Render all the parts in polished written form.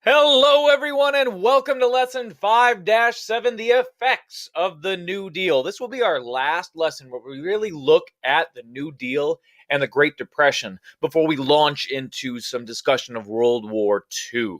Hello, everyone, and welcome to Lesson 5-7, The Effects of the New Deal. This will be our last lesson where we really look at the New Deal and the Great Depression before we launch into some discussion of World War II.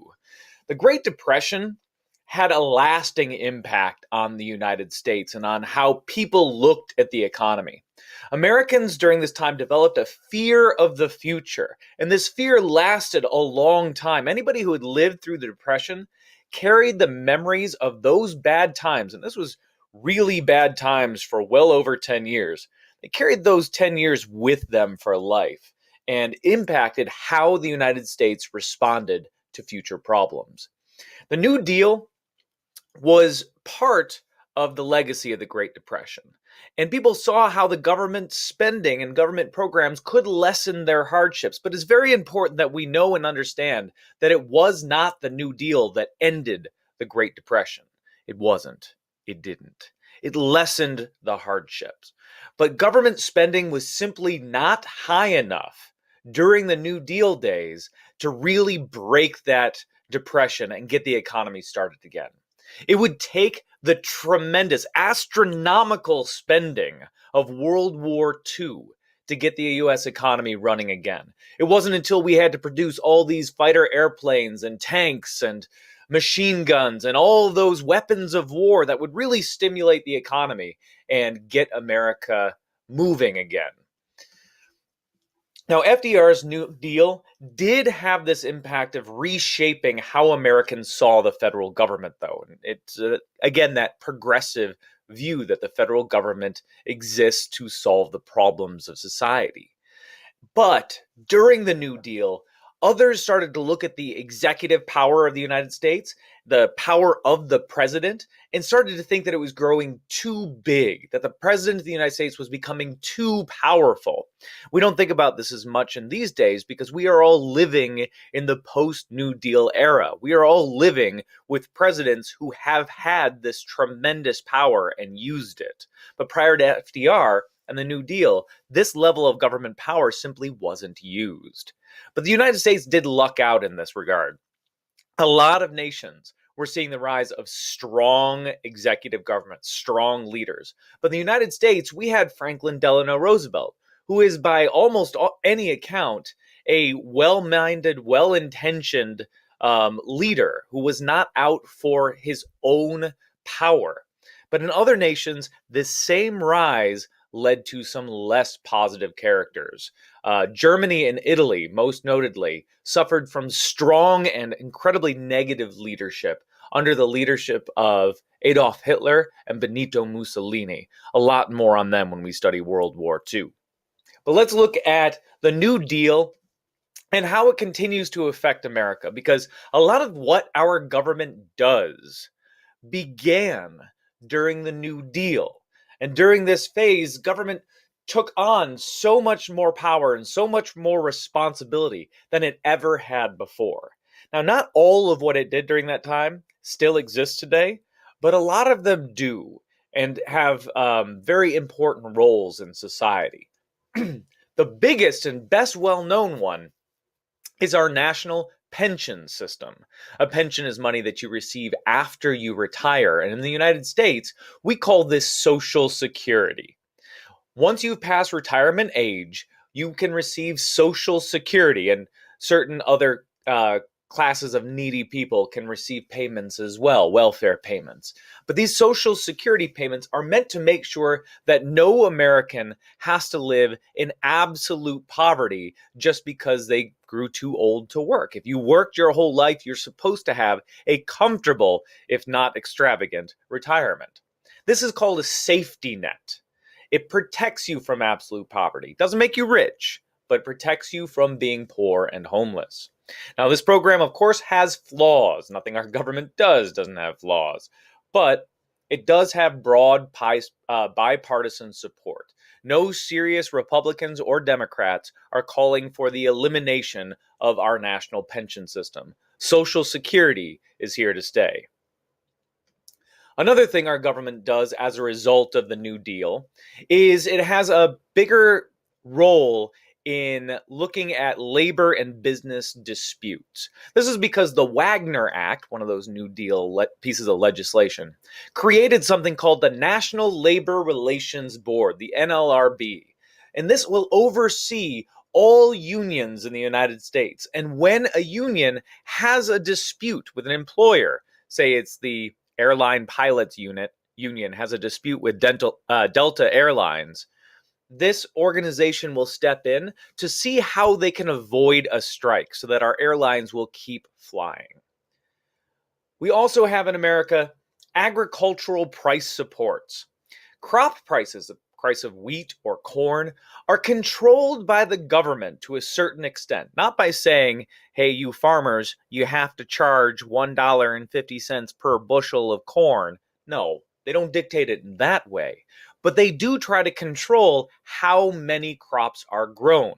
The Great Depression had a lasting impact on the United States and on how people looked at the economy. Americans during this time developed a fear of the future, and this fear lasted a long time. Anybody who had lived through the Depression carried the memories of those bad times, and this was really bad times for well over 10 years. They carried those 10 years with them for life and impacted how the United States responded to future problems. The New Deal was part of the legacy of the Great Depression. And people saw how the government spending and government programs could lessen their hardships. But it's very important that we know and understand that it was not the New Deal that ended the Great Depression. It wasn't. It didn't. It lessened the hardships. But government spending was simply not high enough during the New Deal days to really break that depression and get the economy started again. It would take the tremendous, astronomical spending of World War II to get the U.S. economy running again. It wasn't until we had to produce all these fighter airplanes and tanks and machine guns and all those weapons of war that would really stimulate the economy and get America moving again. Now, FDR's New Deal did have this impact of reshaping how Americans saw the federal government, though. It's, again, that progressive view that the federal government exists to solve the problems of society. But during the New Deal, others started to look at the executive power of the United States, the power of the president, and started to think that it was growing too big, that the president of the United States was becoming too powerful. We don't think about this as much in these days because we are all living in the post-New Deal era. We are all living with presidents who have had this tremendous power and used it. But prior to FDR and the New Deal, this level of government power simply wasn't used. But the United States did luck out in this regard. A lot of nations were seeing the rise of strong executive governments, strong leaders. But in the United States, we had Franklin Delano Roosevelt, who is by almost any account a well-minded, well-intentioned leader who was not out for his own power. But in other nations, this same rise led to some less positive characters. Germany and Italy, most notably, suffered from strong and incredibly negative leadership under the leadership of Adolf Hitler and Benito Mussolini. A lot more on them when we study World War II. But let's look at the New Deal and how it continues to affect America, because a lot of what our government does began during the New Deal. And during this phase, government took on so much more power and so much more responsibility than it ever had before. Now, not all of what it did during that time still exists today, but a lot of them do and have very important roles in society. The biggest and best well-known one is our national pension system. A pension is money that you receive after you retire. And in the United States, we call this Social Security. Once you've passed retirement age, you can receive Social Security, and certain other classes of needy people can receive payments as well, welfare payments. But these Social Security payments are meant to make sure that no American has to live in absolute poverty just because they grew too old to work. If you worked your whole life, you're supposed to have a comfortable, if not extravagant, retirement. This is called a safety net. It protects you from absolute poverty. It doesn't make you rich, but protects you from being poor and homeless. Now, this program, of course, has flaws. Nothing our government doesn't have flaws. But it does have broad bipartisan support. No serious Republicans or Democrats are calling for the elimination of our national pension system. Social Security is here to stay. Another thing our government does as a result of the New Deal is it has a bigger role in looking at labor and business disputes. This is because the Wagner Act, one of those New Deal pieces of legislation, created something called the National Labor Relations Board, the NLRB. And this will oversee all unions in the United States. And when a union has a dispute with an employer, say it's the airline pilots union has a dispute with Delta Airlines, this organization will step in to see how they can avoid a strike so that our airlines will keep flying. We also have in America agricultural price supports. Crop prices, the price of wheat or corn, are controlled by the government to a certain extent. Not by saying, hey, you farmers, you have to charge $1.50 per bushel of corn. No, they don't dictate it in that way. But they do try to control how many crops are grown.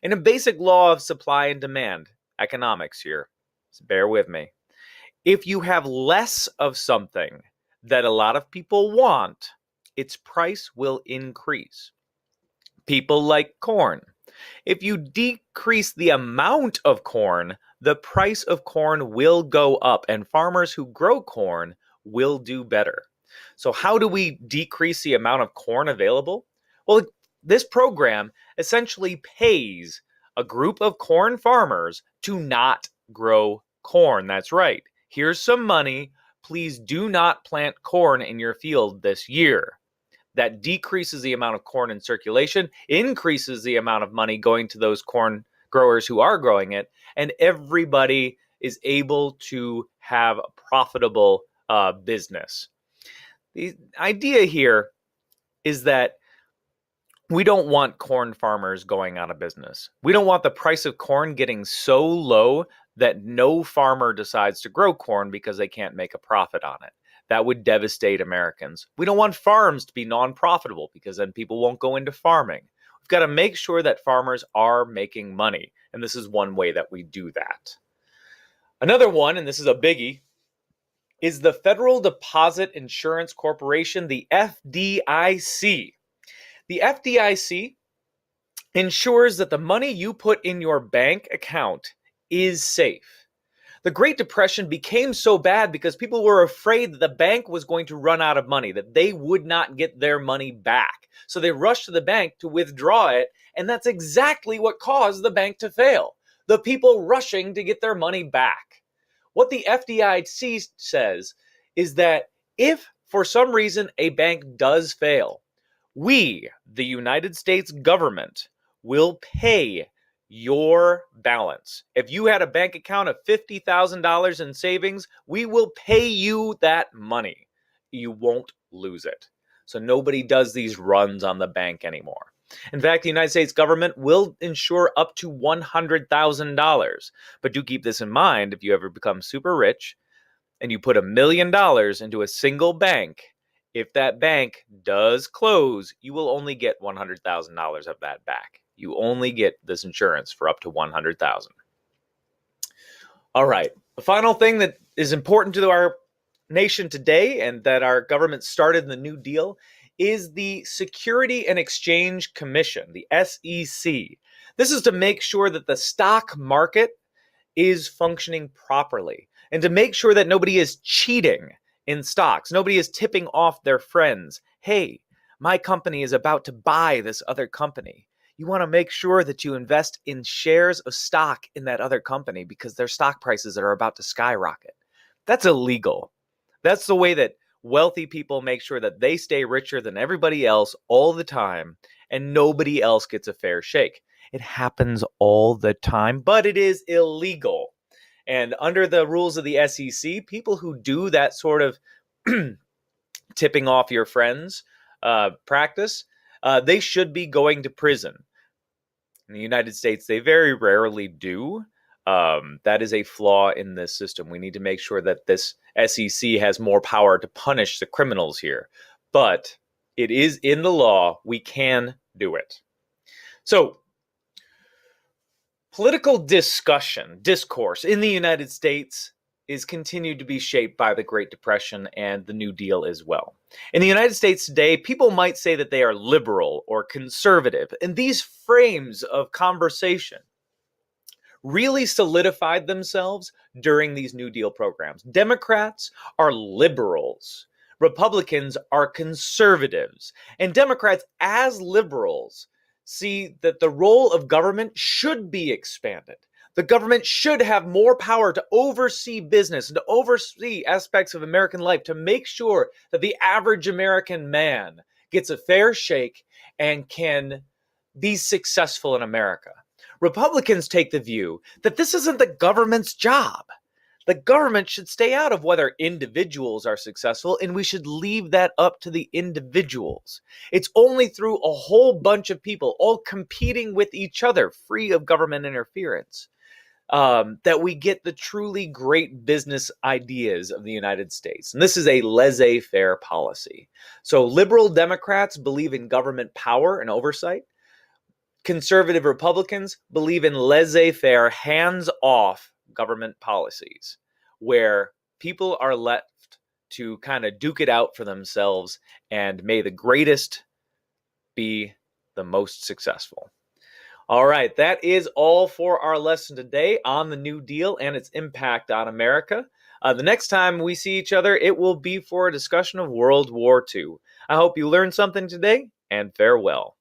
In a basic law of supply and demand, economics here, so bear with me. If you have less of something that a lot of people want, its price will increase. People like corn. If you decrease the amount of corn, the price of corn will go up, and farmers who grow corn will do better. So how do we decrease the amount of corn available? Well, this program essentially pays a group of corn farmers to not grow corn. That's right. Here's some money. Please do not plant corn in your field this year. That decreases the amount of corn in circulation, increases the amount of money going to those corn growers who are growing it, and everybody is able to have a profitable business. The idea here is that we don't want corn farmers going out of business. We don't want the price of corn getting so low that no farmer decides to grow corn because they can't make a profit on it. That would devastate Americans. We don't want farms to be non-profitable because then people won't go into farming. We've got to make sure that farmers are making money, and this is one way that we do that. Another one, and this is a biggie, is the Federal Deposit Insurance Corporation, the FDIC. The FDIC ensures that the money you put in your bank account is safe. The Great Depression became so bad because people were afraid that the bank was going to run out of money, that they would not get their money back. So they rushed to the bank to withdraw it, and that's exactly what caused the bank to fail. The people rushing to get their money back. What the FDIC says is that if for some reason a bank does fail, we, the United States government, will pay your balance. If you had a bank account of $50,000 in savings, we will pay you that money. You won't lose it. So nobody does these runs on the bank anymore. In fact, the United States government will insure up to $100,000. But do keep this in mind, if you ever become super rich and you put $1 million into a single bank, if that bank does close, you will only get $100,000 of that back. You only get this insurance for up to $100,000. All right, the final thing that is important to our nation today and that our government started in the New Deal is the Security and Exchange Commission, the SEC. This is to make sure that the stock market is functioning properly and to make sure that nobody is cheating in stocks. Nobody is tipping off their friends. Hey, my company is about to buy this other company. You want to make sure that you invest in shares of stock in that other company because their stock prices are about to skyrocket. That's illegal. That's the way that wealthy people make sure that they stay richer than everybody else all the time, and nobody else gets a fair shake. It happens all the time, but it is illegal. And under the rules of the SEC, people who do that sort of tipping off your friends practice, they should be going to prison. In the United States, they very rarely do. That is a flaw in this system. We need to make sure that this SEC has more power to punish the criminals here. But it is in the law. We can do it. So, political discourse in the United States is continued to be shaped by the Great Depression and the New Deal as well. In the United States today, people might say that they are liberal or conservative, and these frames of conversation really solidified themselves during these New Deal programs. Democrats are liberals. Republicans are conservatives. And Democrats, as liberals, see that the role of government should be expanded. The government should have more power to oversee business and to oversee aspects of American life to make sure that the average American man gets a fair shake and can be successful in America. Republicans take the view that this isn't the government's job. The government should stay out of whether individuals are successful, and we should leave that up to the individuals. It's only through a whole bunch of people all competing with each other, free of government interference, that we get the truly great business ideas of the United States. And this is a laissez-faire policy. So liberal Democrats believe in government power and oversight. Conservative Republicans believe in laissez-faire, hands-off government policies where people are left to kind of duke it out for themselves, and may the greatest be the most successful. All right, that is all for our lesson today on the New Deal and its impact on America. The next time we see each other, it will be for a discussion of World War II. I hope you learned something today, and farewell.